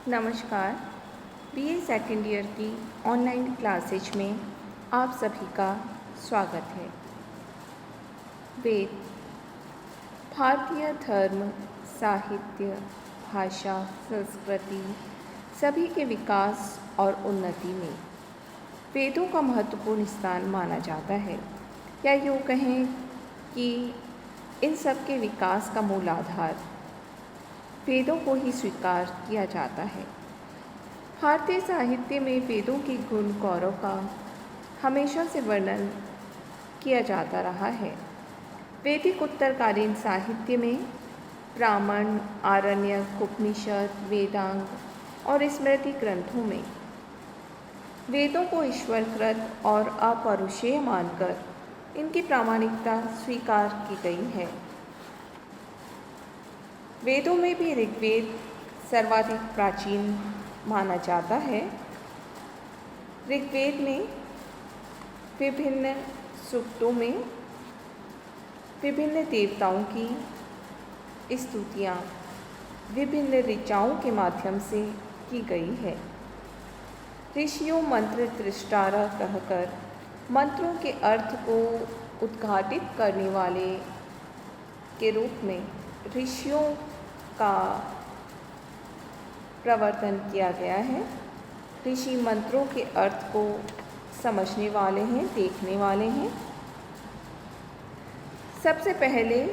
नमस्कार। BA second year की online classes में आप सभी का स्वागत है। वेद भारतीय धर्म, साहित्य, भाषा, संस्कृति सभी के विकास और उन्नति में वेदों का महत्वपूर्ण स्थान माना जाता है, या यूँ कहें कि इन सब के विकास का मूल आधार वेदों को ही स्वीकार किया जाता है। भारतीय साहित्य में वेदों के गुण गौरव का हमेशा से वर्णन किया जाता रहा है। वैदिक उत्तरकालीन साहित्य में ब्राह्मण, आरण्यक, उपनिषद, वेदांग और स्मृति ग्रंथों में वेदों को ईश्वरकृत और अपौरुषेय मानकर इनकी प्रामाणिकता स्वीकार की गई है। वेदों में भी ऋग्वेद सर्वाधिक प्राचीन माना जाता है। ऋग्वेद में विभिन्न सूक्तों में विभिन्न देवताओं की स्तुतियाँ विभिन्न ऋचाओं के माध्यम से की गई है। ऋषियों मंत्र दृष्टारा कहकर मंत्रों के अर्थ को उद्घाटित करने वाले के रूप में ऋषियों का प्रवर्तन किया गया है। ऋषि मंत्रों के अर्थ को समझने वाले हैं, देखने वाले हैं। सबसे पहले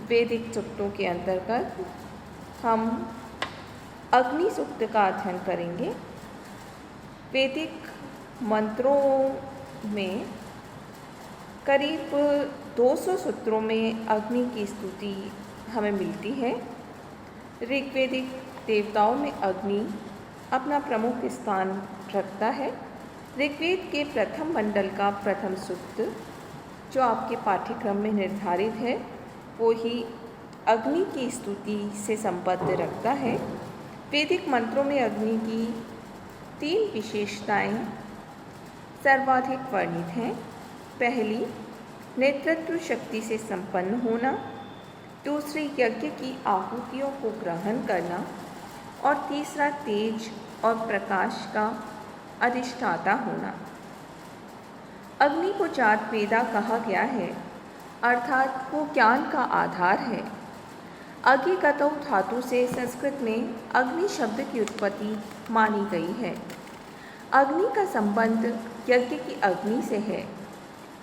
वैदिक सूक्तों के अंतर्गत हम अग्नि सूक्त का अध्ययन करेंगे। वैदिक मंत्रों में करीब 200 सूत्रों में अग्नि की स्तुति हमें मिलती है। ऋग्वेदिक देवताओं में अग्नि अपना प्रमुख स्थान रखता है। ऋग्वेद के प्रथम मंडल का प्रथम सूक्त जो आपके पाठ्यक्रम में निर्धारित है वो ही अग्नि की स्तुति से संबद्ध रखता है। वैदिक मंत्रों में अग्नि की 3 विशेषताएं सर्वाधिक वर्णित हैं। पहली, नेतृत्व शक्ति से संपन्न होना। दूसरी, यज्ञ की आहुतियों को ग्रहण करना। और तीसरा, तेज और प्रकाश का अधिष्ठाता होना। अग्नि को जात वेदा कहा गया है, अर्थात वो ज्ञान का आधार है। अग्निगतौ धातु से संस्कृत में अग्नि शब्द की उत्पत्ति मानी गई है। अग्नि का संबंध यज्ञ की अग्नि से है,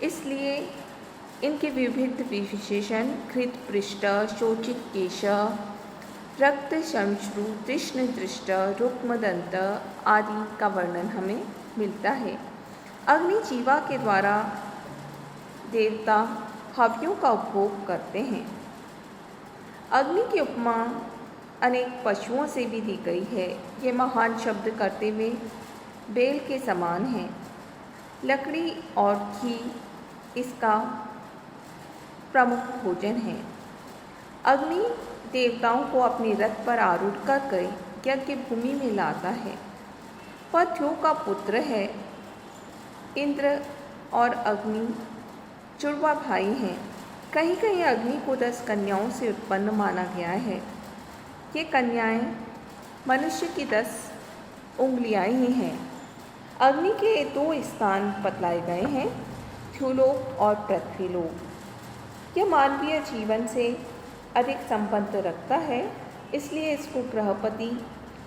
इसलिए इनके विविध विशेषण घृत पृष्ठ, शोचित केश, रक्त शमश्रु, कृष्ण दृष्ट, रुक्मदंत आदि का वर्णन हमें मिलता है। अग्नि जीवा के द्वारा देवता हव्यों का उपभोग करते हैं। अग्नि की उपमा अनेक पशुओं से भी दी गई है। ये महान शब्द करते हुए बेल के समान है। लकड़ी और घी इसका प्रमुख भोजन है। अग्नि देवताओं को अपने रथ पर आरूढ़ कर यज्ञ भूमि में लाता है। वह ध्रुव का पुत्र है। इंद्र और अग्नि जुड़वा भाई हैं। कहीं कहीं अग्नि को 10 कन्याओं से उत्पन्न माना गया है। ये कन्याएं मनुष्य की 10 उंगलियां ही हैं। अग्नि के 2 स्थान बतलाए गए हैं, ध्रुलोक और पृथ्वीलोक। यह मानवीय जीवन से अधिक संबंध रखता है, इसलिए इसको गृहपति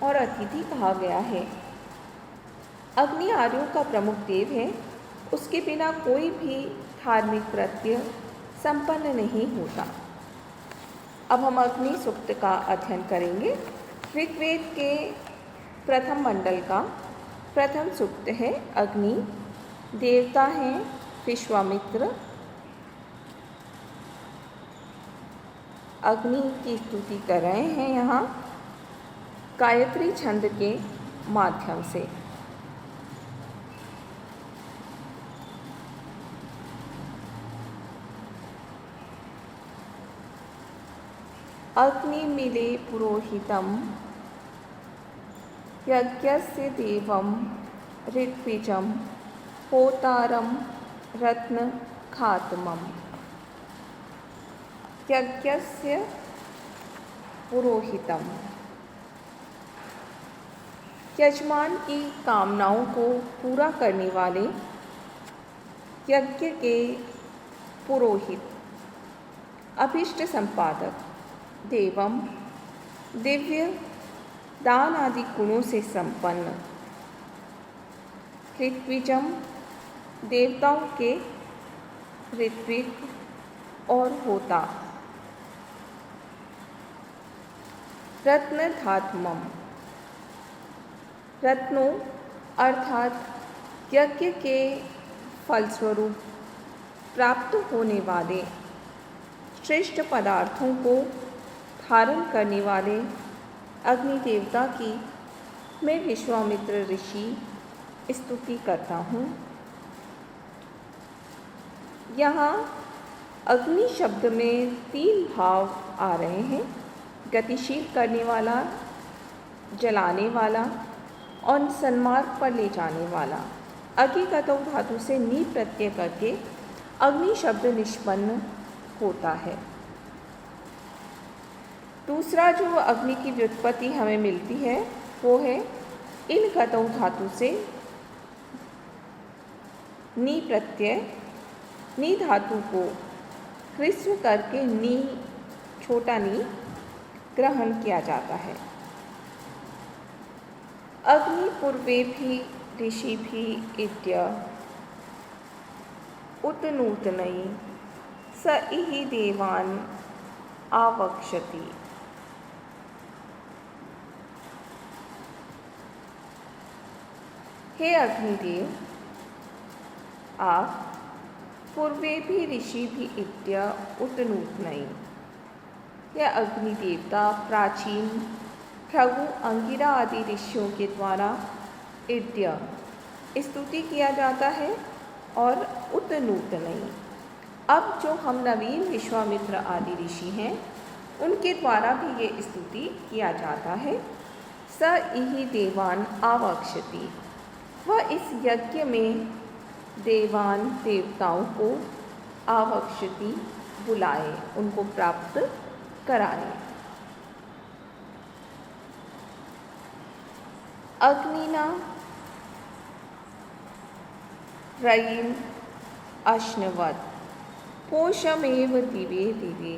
और अतिथि कहा गया है। अग्नि आर्यों का प्रमुख देव है। उसके बिना कोई भी धार्मिक कृत्य संपन्न नहीं होता। अब हम अग्नि सूक्त का अध्ययन करेंगे। ऋग्वेद के प्रथम मंडल का प्रथम सूक्त है अग्नि। देवता हैं विश्वामित्र। अग्नि की स्तुति कर रहे हैं यहाँ गायत्री छंद के माध्यम से। अग्नि मिले पुरोहितम यज्ञस्य देवम ऋत्विजम होतारम रत्न खातमम। यज्ञस्य पुरोहितम यजमान की कामनाओं को पूरा करने वाले यज्ञ के पुरोहित, अभीष्ट संपादक, देवम दिव्य दान आदि गुणों से संपन्न, ऋत्विजम देवताओं के ऋत्विक और होता, रत्न धात्मम रत्नों अर्थात यज्ञ के फलस्वरूप प्राप्त होने वाले श्रेष्ठ पदार्थों को धारण करने वाले अग्नि देवता की मैं विश्वामित्र ऋषि स्तुति करता हूँ। यहाँ अग्नि शब्द में 3 भाव आ रहे हैं, गतिशील करने वाला, जलाने वाला और सन्मार्ग पर ले जाने वाला। अगिगतौ धातु से नी प्रत्यय करके अग्नि शब्द निष्पन्न होता है। दूसरा जो अग्नि की व्युत्पत्ति हमें मिलती है वो है इन गतौ धातु से नी प्रत्यय, नी धातु को ह्रस्व करके नी, छोटा नी ग्रहण किया जाता है। अग्नि पूर्वे भी ऋषि भी इत्य उतनूतनई स इहि देवान आवक्षति। हे अग्निदेव, आप पूर्वे भी ऋषि भी इत्य उतनूतनई, यह अग्नि देवता प्राचीन भृगु, अंगिरा आदि ऋषियों के द्वारा इद्य स्तुति किया जाता है और उतनूतनई, अब जो हम नवीन विश्वामित्र आदि ऋषि हैं उनके द्वारा भी ये स्तुति किया जाता है। स इहि देवान आवक्षति, वह इस यज्ञ में देवान देवताओं को आवक्षति बुलाए, उनको प्राप्त कराए। अग्निना रयिम अश्नवत् पोषमेव दिवे दिवे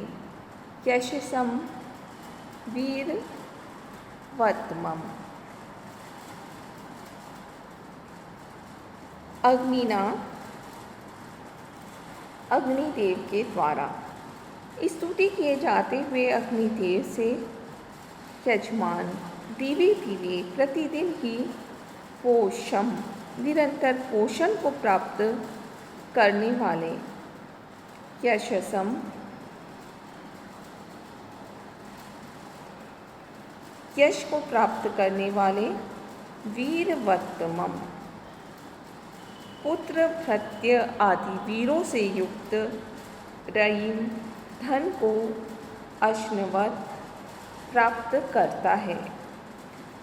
यशसं वीरवत्मम्। अग्निना अग्निदेव के द्वारा स्तुति किए जाते हुए अग्निदेव से यजमान दिवे दिवे प्रतिदिन ही पोषम निरंतर पोषण को प्राप्त करने वाले, यशसम यश को प्राप्त करने वाले, वीरवत्तमम पुत्र भृत्य आदि वीरों से युक्त, रयिम धन को अश्नवत प्राप्त करता है।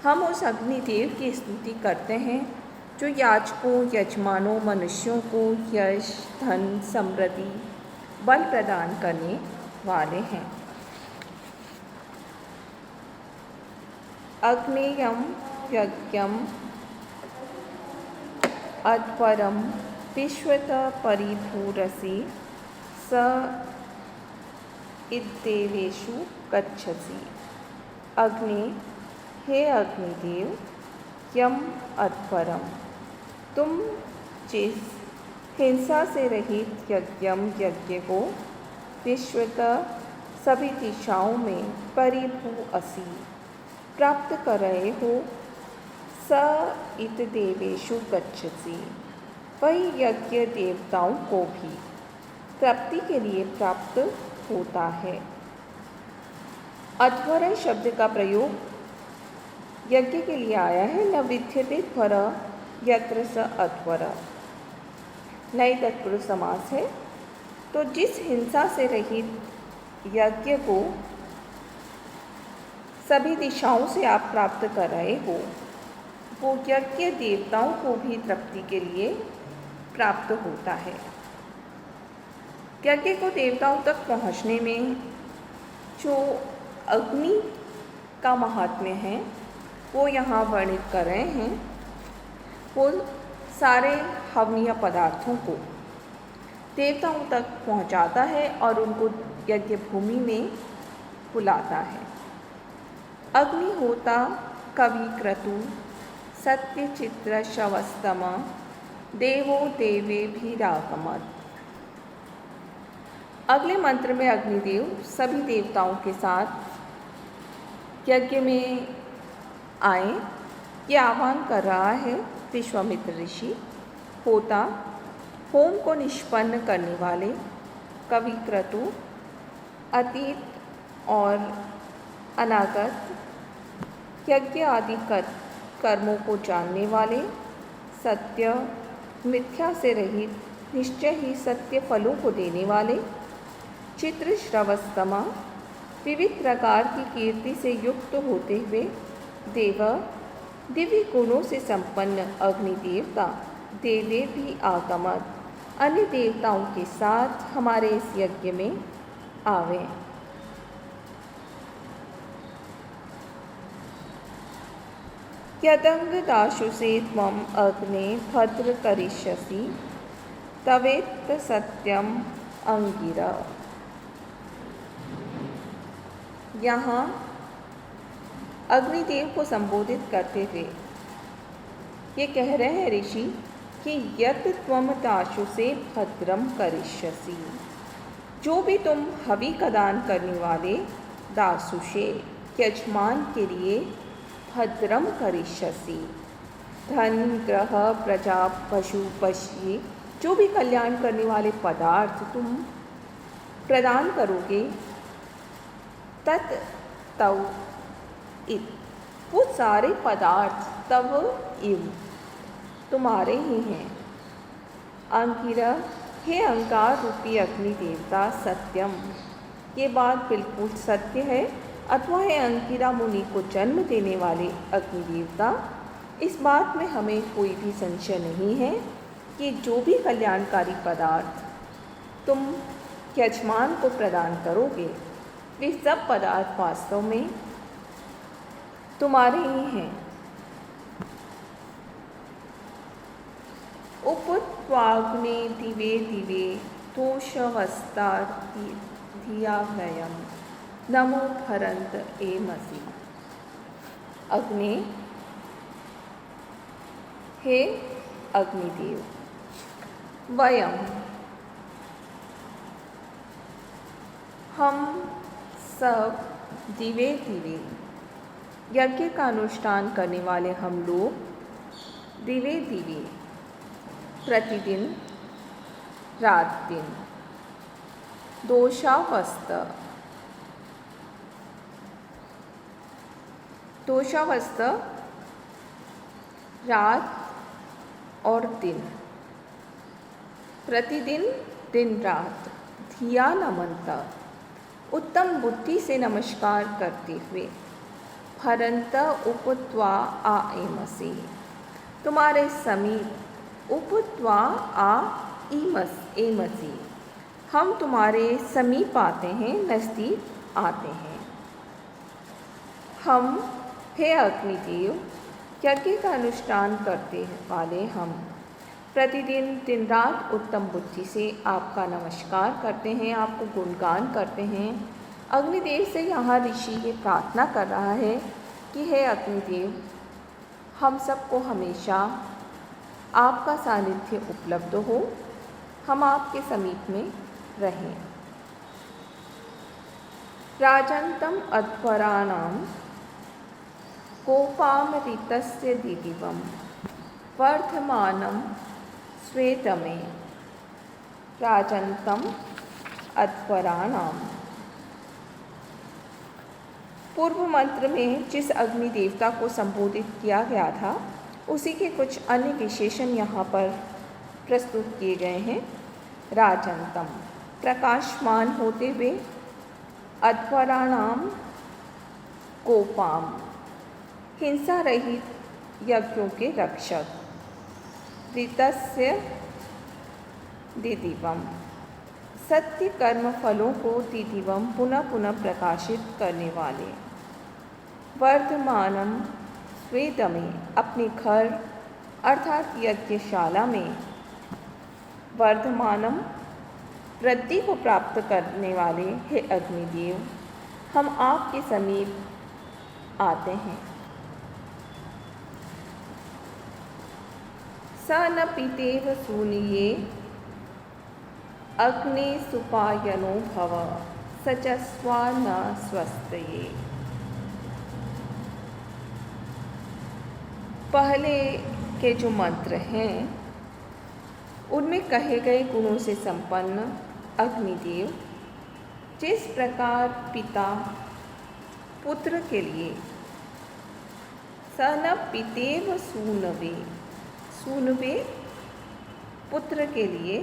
हम उस अग्निदेव की स्तुति करते हैं जो याचकों, यजमानों, मनुष्यों को यश, धन, समृद्धि, बल प्रदान करने वाले हैं। अग्नेयम यज्ञम अध्वरम विश्वत परिभूरसि स इद्देवेषु गच्छसि। अग्नि, हे अग्निदेव, यम अध्वरम, तुम जिस हिंसा से रहित यज्ञ को विश्वतः सभी दिशाओं में परिभू असि प्राप्त कर रहे हो, स इत देवेषु गच्छसि, वही यज्ञ देवताओं को भी प्राप्ति के लिए प्राप्त होता है। अध्वर शब्द का प्रयोग यज्ञ के लिए आया है। न विद्यते ध्वर यत्र स अध्वर, नई तत्पुरुष समास है। तो जिस हिंसा से रहित यज्ञ को सभी दिशाओं से आप प्राप्त कर रहे हो, वो यज्ञ देवताओं को भी तृप्ति के लिए प्राप्त होता है। यज्ञ को देवताओं तक पहुँचने में जो अग्नि का महात्म्य है वो यहाँ वर्णित कर रहे हैं, वो सारे हवनीय पदार्थों को देवताओं तक पहुँचाता है और उनको यज्ञ भूमि में बुलाता है। अग्निहोता कवि क्रतु सत्यचित्र शवस्तम देवो देवे भी रागमत। अगले मंत्र में अग्निदेव सभी देवताओं के साथ यज्ञ में आए, ये आह्वान कर रहा है विश्वामित्र ऋषि। होता होम को निष्पन्न करने वाले, कवि क्रतु अतीत और अनागत यज्ञ आदि कर्मों को जानने वाले, सत्य मिथ्या से रहित निश्चय ही सत्य फलों को देने वाले, चित्र श्रवस्तमा विविध प्रकार की कीर्ति से युक्त होते हुए देव दिव्य गुणों से संपन्न अग्निदेवता देवे भी आगमत, अन्य देवताओं के साथ हमारे इस यज्ञ में आवे। यदंग दाशुषे त्वम अग्ने भद्र करिष्यसि तवेत्त सत्यम अंगिरा। यहाँ अग्निदेव को संबोधित करते हुए ये कह रहे हैं ऋषि कि यत् त्वम दाशुषे भद्रम करिष्यसि, जो भी तुम हवि का दान करने वाले दासुषे यजमान के लिए भद्रम करिष्यसि, धन ग्रह प्रजा पशु पक्षी जो भी कल्याण करने वाले पदार्थ तुम प्रदान करोगे, तत् तव इत, वो सारे पदार्थ तव इव तुम्हारे ही हैं। अंगिरा, हे अहंकार रूपी अग्नि देवता सत्यम, ये बात बिल्कुल सत्य है। अथवा है अंगिरा मुनि को जन्म देने वाले अग्नि देवता, इस बात में हमें कोई भी संशय नहीं है कि जो भी कल्याणकारी पदार्थ तुम यजमान को प्रदान करोगे, वे सब पदार्थ वास्तव में तुम्हारे ही हैं। उपत्वाग्ने दिवे दिवे तोषवस्ता धिया वयम नमो भरंत एमसि। अग्नि, हे अग्निदेव, वयम हम सब दिवे दिवे यज्ञ का अनुष्ठान करने वाले हम लोग दिवे दिवे प्रतिदिन रात दिन दोषावस्थ रात और दिन, प्रतिदिन दिन रात धिया नमनता उत्तम बुद्धि से नमस्कार करते हुए, भरंत उपत्वा आएमसि तुम्हारे समीप, उपत्वा आ एमसि हम तुम्हारे समीप आते हैं, नज़दीक आते हैं। हम, हे अग्निदेव, यज्ञ का अनुष्ठान करते वाले हम प्रतिदिन दिन रात उत्तम बुद्धि से आपका नमस्कार करते हैं, आपको गुणगान करते हैं। अग्निदेव से यहाँ ऋषि ये प्रार्थना कर रहा है कि हे अग्निदेव, हम सबको हमेशा आपका सानिध्य उपलब्ध हो, हम आपके समीप में रहें। राजन्तं अध्वराणां कोपामृतस्य दिदिवं वर्धमानं स्वेदमे। राजन्तं अध्वराणां, पूर्व मंत्र में जिस अग्नि देवता को संबोधित किया गया था उसी के कुछ अन्य विशेषण यहाँ पर प्रस्तुत किए गए हैं। राजंतम, प्रकाशमान होते हुए, अध्वराणाम, कोपाम, हिंसा रहित यज्ञों के रक्षक, ऋतस्य दिदिवम, सत्य कर्म फलों को पुनः पुनः प्रकाशित करने वाले, वर्धमानम वेद में अपने घर अर्थात यज्ञशाला में वर्धमानम वृद्धि को प्राप्त करने वाले हे अग्निदेव, हम आपके समीप आते हैं। स न पीतेव सूनिये अग्ने सुपायनो भव सचस्वा न स्वस्तये। पहले के जो मंत्र हैं उनमें कहे गए गुणों से संपन्न अग्निदेव जिस प्रकार पिता पुत्र के लिए स न पितेव सूनवे, सूनवे पुत्र के लिए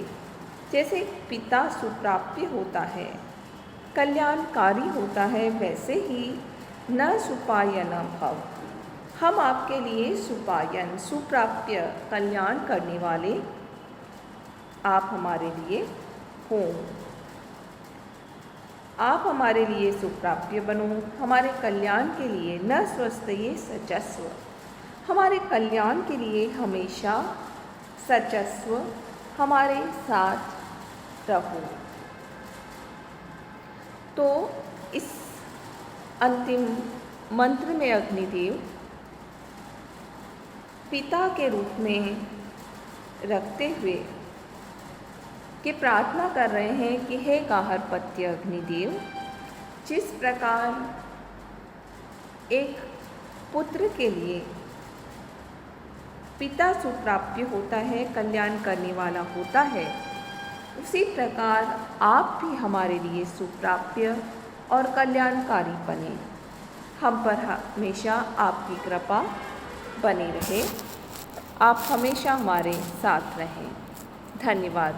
जैसे पिता सुप्राप्य होता है, कल्याणकारी होता है, वैसे ही न सुपायन भव, हम आपके लिए सुपायन सुप्राप्य कल्याण करने वाले आप हमारे लिए हों। आप हमारे लिए सुप्राप्य बनो, हमारे कल्याण के लिए न स्वस्तये सचस्व, हमारे कल्याण के लिए हमेशा सचस्व हमारे साथ रहो। तो इस अंतिम मंत्र में अग्निदेव पिता के रूप में रखते हुए कि प्रार्थना कर रहे हैं कि हे गार्हपत्य अग्निदेव, जिस प्रकार एक पुत्र के लिए पिता सुप्राप्य होता है, कल्याण करने वाला होता है, उसी प्रकार आप भी हमारे लिए सुप्राप्य और कल्याणकारी बने। हम पर हमेशा आपकी कृपा बनी रहे, आप हमेशा हमारे साथ रहें। धन्यवाद।